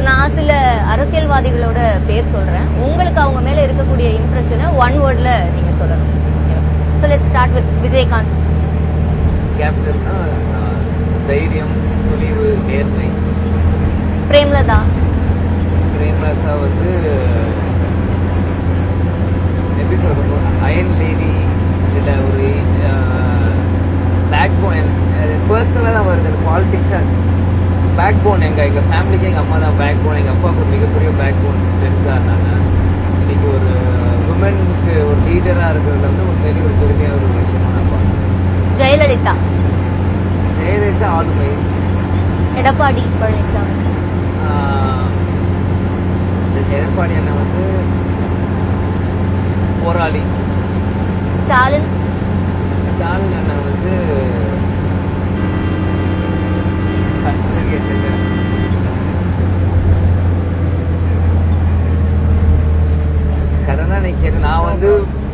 நான் சில அரசியல்வாதிகளோட பேர் சொல்றேன். உங்களுக்கு அவங்க மேல இருக்கக்கூடிய இம்ப்ரெஷனை ஒன் வேர்ட்ல நீங்க சொல்லணும். So let's start with Vijayakanth. கேப்டன்னா தைரியம், துணிவு, நேர்மை. பிரேம்லதா. பிரேம்லதா வந்து எப்படி சொல்றோம், அயன் லேடி, இல்லை ஒரு பேக் போன். பர்சனலாக தான் வருது, பாலிட்டிக்ஸாக பேக் போன். எங்கள் ஃபேமிலிக்கு எங்கள் அம்மா தான் பேக் போன். எங்கள் அப்பாவுக்கு ஒரு மிகப்பெரிய பேக் போன் ஸ்ட்ரென்த்தாக இருந்தாங்க. இன்னைக்கு ஒரு உமனுக்கு ஒரு லீடராக இருக்கிறது வந்து ஒரு பெரிய ஒரு பெருமையாக ஒரு விஷயமா நான் பார்க்குறேன். ஜெயலலிதா. ஜெயலலிதா ஆளுமை. எடப்பாடி பழனிசாமி. எடப்பாடி அண்ணன் வந்து போராளி. ஸ்டாலின். ஸ்டாலின் அண்ணன் வந்து சடனா நீ கேட்டு நான் வந்து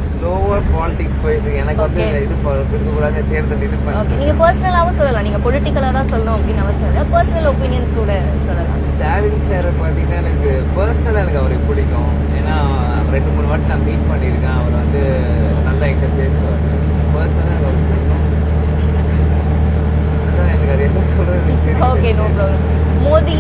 ஸ்லோவா பாலிடிக்ஸ் போயிட்டு எனக்கு வந்து இது இருக்கக்கூடாது தேர்தல் இது பண்ணி. நீங்க பர்சனலாவும் சொல்லலாம், நீங்க பொலிட்டிக்கலா தான் சொல்லணும் அப்படின்னு அவசியம் இல்லை. பர்சனல் ஒப்பீனியன்ஸ் கூட சொல்லலாம். ஸ்டாலின் சார் பார்த்தீங்கன்னா எனக்கு பர்சனலாக எனக்கு அவரை பிடிக்கும். ஏன்னா 2-3 வாட்டி நான் மீட் பண்ணியிருக்கேன். அவர் வந்து நல்லா என்கிட்ட பேசுவார். பர்சனலாக அவர் பிடிக்கும். அதான் எனக்கு அது என்ன சொல்றது. Okay, no problem. மோடி.